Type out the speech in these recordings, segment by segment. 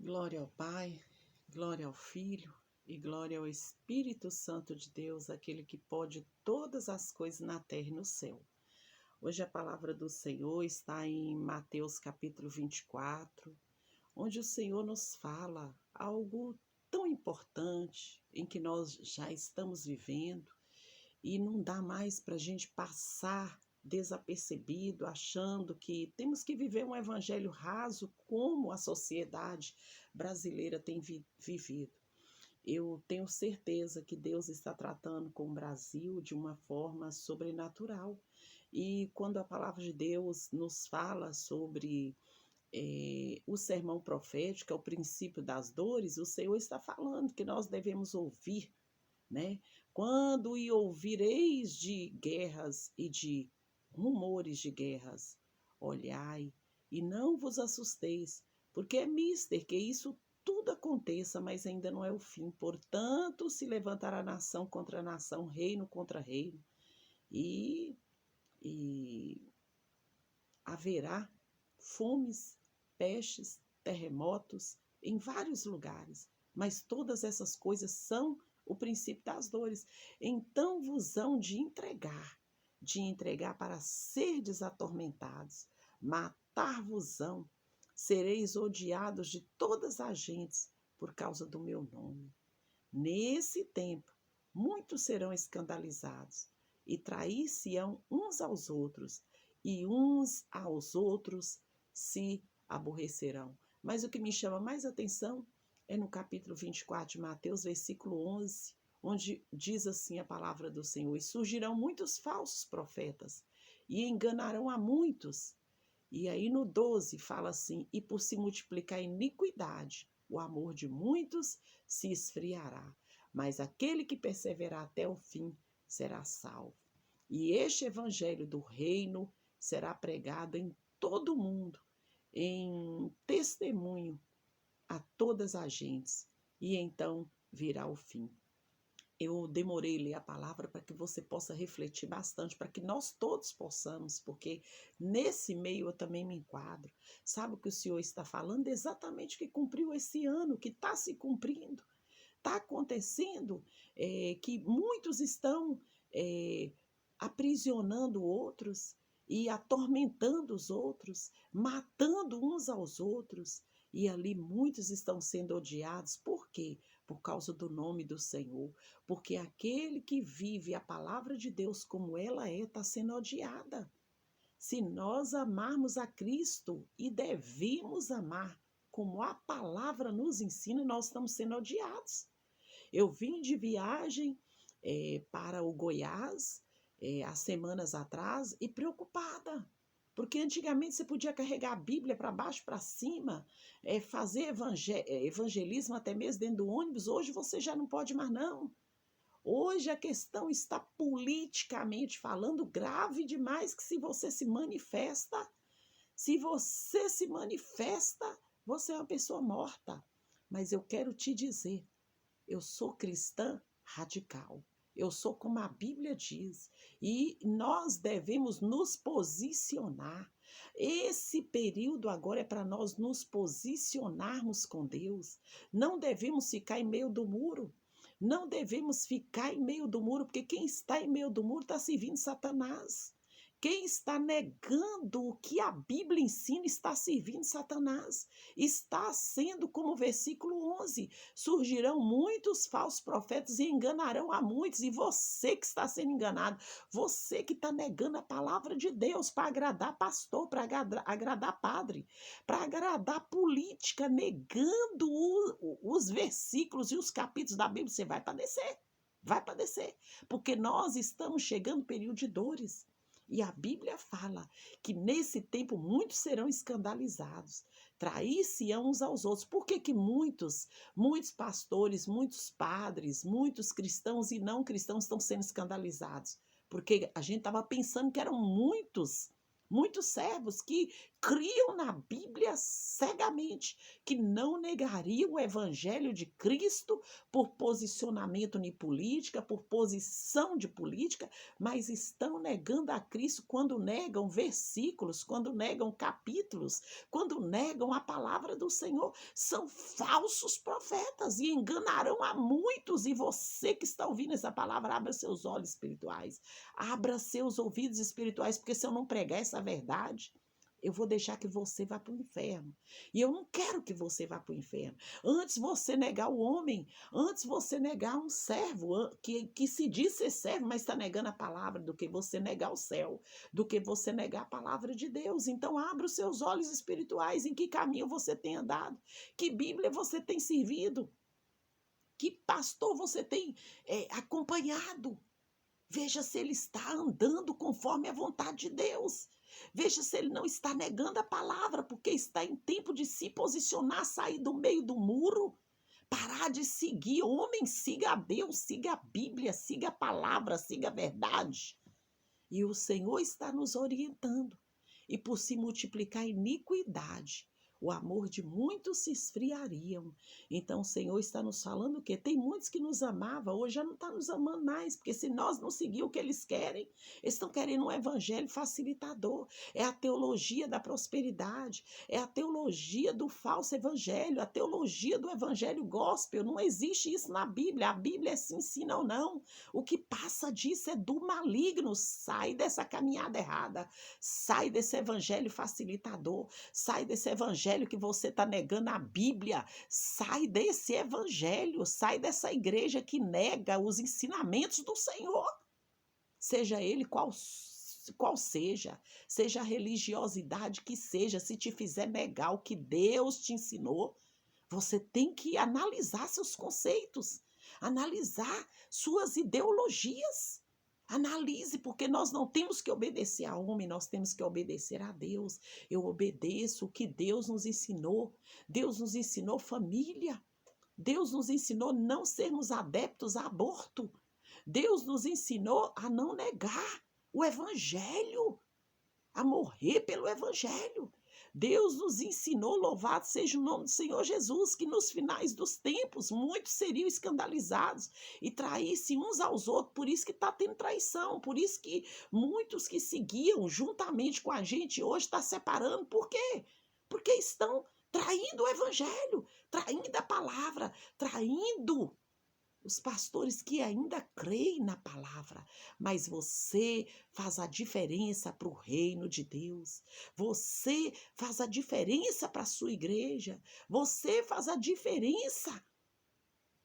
Glória ao Pai, glória ao Filho e glória ao Espírito Santo de Deus, aquele que pode todas as coisas na terra e no céu. Hoje a palavra do Senhor está em Mateus capítulo 24, onde o Senhor nos fala algo tão importante em que nós já estamos vivendo e não dá mais para a gente passar desapercebido, achando que temos que viver um evangelho raso como a sociedade brasileira tem vivido. Eu tenho certeza que Deus está tratando com o Brasil de uma forma sobrenatural. E quando a palavra de Deus nos fala sobre o sermão profético, é o princípio das dores, o Senhor está falando que nós devemos ouvir, né? Quando ouvireis de guerras e de rumores de guerras, olhai e não vos assusteis, porque é mister que isso tudo aconteça, mas ainda não é o fim. Portanto, se levantará nação contra nação, reino contra reino, e, e haverá fomes, pestes, terremotos em vários lugares. Mas todas essas coisas são o princípio das dores. Então vos hão de entregar para serdes atormentados, matar-vos-ão, sereis odiados de todas as gentes por causa do meu nome. Nesse tempo, muitos serão escandalizados e trair-se-ão uns aos outros, e uns aos outros se aborrecerão. Mas o que me chama mais atenção é no capítulo 24 de Mateus, versículo 11, onde diz assim a palavra do Senhor: e surgirão muitos falsos profetas e enganarão a muitos. E aí no 12 fala assim: e por se multiplicar a iniquidade, o amor de muitos se esfriará, mas aquele que perseverar até o fim será salvo. E este evangelho do reino será pregado em todo o mundo, em testemunho a todas as gentes, e então virá o fim. Eu demorei a ler a palavra para que você possa refletir bastante, para que nós todos possamos, porque nesse meio eu também me enquadro. Sabe o que o Senhor está falando? Exatamente o que cumpriu esse ano, que está se cumprindo. Está acontecendo que muitos estão aprisionando outros e atormentando os outros, matando uns aos outros. E ali muitos estão sendo odiados. Por quê? Por causa do nome do Senhor. Porque aquele que vive a palavra de Deus como ela é, está sendo odiada. Se nós amarmos a Cristo, e devemos amar, como a palavra nos ensina, nós estamos sendo odiados. Eu vim de viagem para o Goiás há semanas atrás e preocupada. Porque antigamente você podia carregar a Bíblia para baixo, para cima, fazer evangelismo até mesmo dentro do ônibus. Hoje você já não pode mais, não. Hoje a questão está politicamente falando grave demais, que se você se manifesta, você é uma pessoa morta. Mas eu quero te dizer, eu sou cristã radical. Eu sou como a Bíblia diz. E nós devemos nos posicionar. Esse período agora é para nós nos posicionarmos com Deus. Não devemos ficar em meio do muro. Não devemos ficar em meio do muro, porque quem está em meio do muro está servindo Satanás. Quem está negando o que a Bíblia ensina está servindo Satanás. Está sendo como o versículo 11. Surgirão muitos falsos profetas e enganarão a muitos. E você que está sendo enganado, você que está negando a palavra de Deus para agradar pastor, para agradar padre, para agradar política, negando os versículos e os capítulos da Bíblia, você vai padecer. Vai padecer. Porque nós estamos chegando no período de dores. E a Bíblia fala que nesse tempo muitos serão escandalizados, trair-se-ão uns aos outros. Por que muitos pastores, muitos padres, muitos cristãos e não cristãos estão sendo escandalizados? Porque a gente estava pensando que eram muitos servos que criam na Bíblia cegamente, que não negariam o evangelho de Cristo por posicionamento em política, por posição de política, mas estão negando a Cristo quando negam versículos, quando negam capítulos, quando negam a palavra do Senhor. São falsos profetas e enganarão a muitos. E você que está ouvindo essa palavra, abra seus olhos espirituais, abra seus ouvidos espirituais, porque se eu não pregar essa verdade, eu vou deixar que você vá para o inferno. E eu não quero que você vá para o inferno. Antes você negar o homem, antes você negar um servo, que se diz ser servo, mas está negando a palavra, do que você negar o céu, do que você negar a palavra de Deus. Então abra os seus olhos espirituais, em que caminho você tem andado, que Bíblia você tem servido, que pastor você tem acompanhado. Veja se ele está andando conforme a vontade de Deus. Veja se ele não está negando a palavra, porque está em tempo de se posicionar, sair do meio do muro, parar de seguir homem, siga a Deus, siga a Bíblia, siga a palavra, siga a verdade. E o Senhor está nos orientando. E por se multiplicar a iniquidade, o amor de muitos se esfriariam. Então o Senhor está nos falando o quê? Tem muitos que nos amavam, hoje já não está nos amando mais, porque se nós não seguir o que eles querem, eles estão querendo um evangelho facilitador. É a teologia da prosperidade, é a teologia do falso evangelho, a teologia do evangelho gospel. Não existe isso na Bíblia. A Bíblia se ensina ou não. O que passa disso é do maligno. Sai dessa caminhada errada, sai desse evangelho facilitador, sai desse evangelho que você está negando a Bíblia, sai desse evangelho, sai dessa igreja que nega os ensinamentos do Senhor, seja ele qual seja a religiosidade que seja. Se te fizer negar o que Deus te ensinou, você tem que analisar seus conceitos, analisar suas ideologias. Analise, porque nós não temos que obedecer a homem, nós temos que obedecer a Deus. Eu obedeço o que Deus nos ensinou. Deus nos ensinou família. Deus nos ensinou não sermos adeptos a aborto. Deus nos ensinou a não negar o evangelho, a morrer pelo evangelho. Deus nos ensinou, louvado seja o nome do Senhor Jesus, que nos finais dos tempos muitos seriam escandalizados e traíssem uns aos outros. Por isso que está tendo traição, por isso que muitos que seguiam juntamente com a gente hoje estão separando. Por quê? Porque estão traindo o evangelho, traindo a palavra, traindo os pastores que ainda creem na palavra. Mas você faz a diferença para o reino de Deus. Você faz a diferença para a sua igreja. Você faz a diferença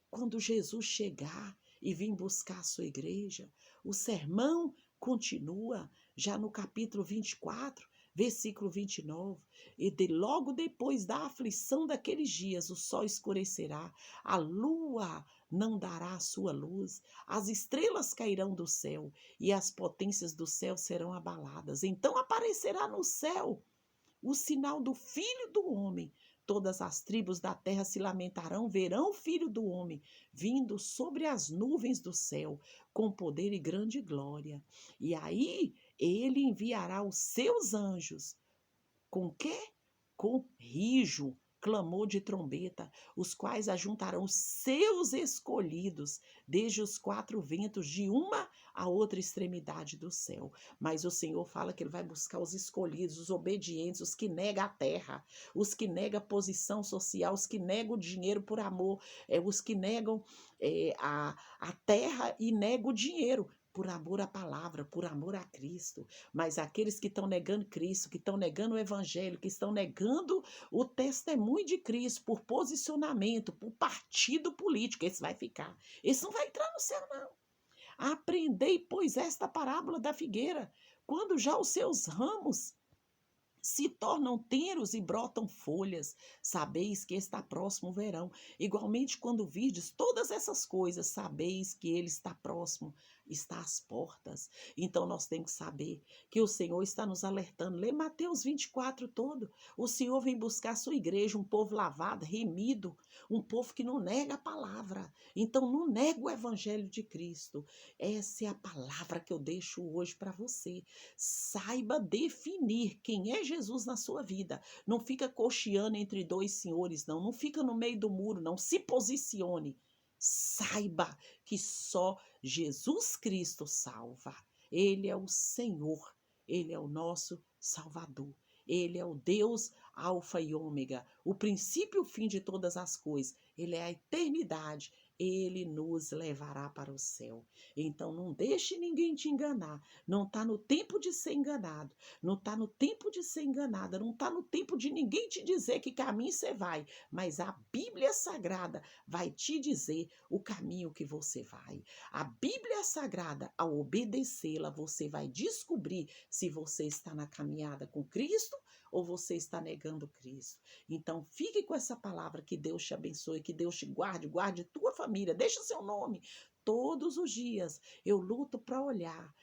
quando Jesus chegar e vir buscar a sua igreja. O sermão continua já no capítulo 24, versículo 29. Logo depois da aflição daqueles dias, o sol escurecerá, a lua não dará a sua luz, as estrelas cairão do céu e as potências do céu serão abaladas. Então aparecerá no céu o sinal do Filho do Homem. Todas as tribos da terra se lamentarão, verão o Filho do Homem vindo sobre as nuvens do céu, com poder e grande glória. E aí ele enviará os seus anjos. Com quê? Com rijo, clamor de trombeta, os quais ajuntarão os seus escolhidos desde os quatro ventos, de uma a outra extremidade do céu. Mas o Senhor fala que ele vai buscar os escolhidos, os obedientes, os que negam a terra, os que negam a posição social, os que negam o dinheiro por amor, os que negam a terra e negam o dinheiro, por amor à palavra, por amor a Cristo. Mas aqueles que estão negando Cristo, que estão negando o evangelho, que estão negando o testemunho de Cristo por posicionamento, por partido político, esse vai ficar. Esse não vai entrar no céu, não. Aprendei, pois, esta parábola da figueira, quando já os seus ramos se tornam tenros e brotam folhas, sabeis que está próximo o verão. Igualmente, quando virdes todas essas coisas, sabeis que ele está próximo está às portas. Então nós temos que saber que o Senhor está nos alertando. Lê Mateus 24 todo. O Senhor vem buscar a sua igreja, um povo lavado, remido, um povo que não nega a palavra. Então não nega o evangelho de Cristo. Essa é a palavra que eu deixo hoje para você. Saiba definir quem é Jesus na sua vida. Não fica cocheando entre dois senhores, não. Não fica no meio do muro, não. Se posicione. Saiba que só Jesus Cristo salva. Ele é o Senhor. Ele é o nosso Salvador. Ele é o Deus Alfa e Ômega, o princípio e o fim de todas as coisas. Ele é a eternidade. Ele nos levará para o céu. Então não deixe ninguém te enganar. Não está no tempo de ser enganado. Não está no tempo de ser enganada. Não está no tempo de ninguém te dizer que caminho você vai. Mas a Bíblia Sagrada vai te dizer o caminho que você vai. A Bíblia Sagrada, ao obedecê-la, você vai descobrir se você está na caminhada com Cristo ou você está negando Cristo. Então, fique com essa palavra, que Deus te abençoe, que Deus te guarde, guarde tua família, deixa seu nome. Todos os dias eu luto para olhar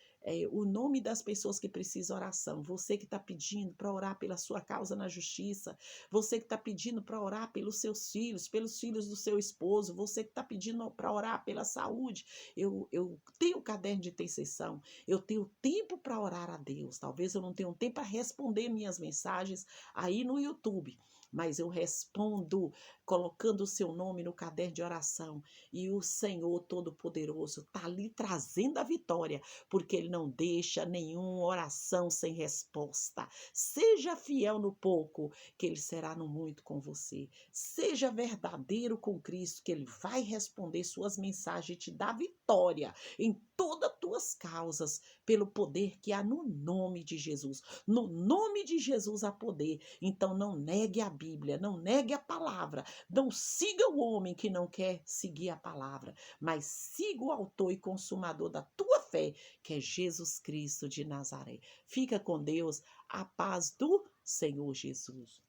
o nome das pessoas que precisam oração. Você que está pedindo para orar pela sua causa na justiça, você que está pedindo para orar pelos seus filhos, pelos filhos do seu esposo, você que está pedindo para orar pela saúde. Eu tenho caderno de intercessão, eu tenho tempo para orar a Deus. Talvez eu não tenha tempo para responder minhas mensagens aí no YouTube, mas eu respondo colocando o seu nome no caderno de oração. E o Senhor Todo-Poderoso está ali trazendo a vitória, porque Ele não deixa nenhuma oração sem resposta. Seja fiel no pouco, que Ele será no muito com você. Seja verdadeiro com Cristo, que Ele vai responder suas mensagens e te dar vitória em todas as tuas causas, pelo poder que há no nome de Jesus. No nome de Jesus há poder. Então não negue a Bíblia, não negue a palavra, não siga o homem que não quer seguir a palavra, mas siga o autor e consumador da tua fé, que é Jesus Cristo de Nazaré. Fica com Deus, a paz do Senhor Jesus.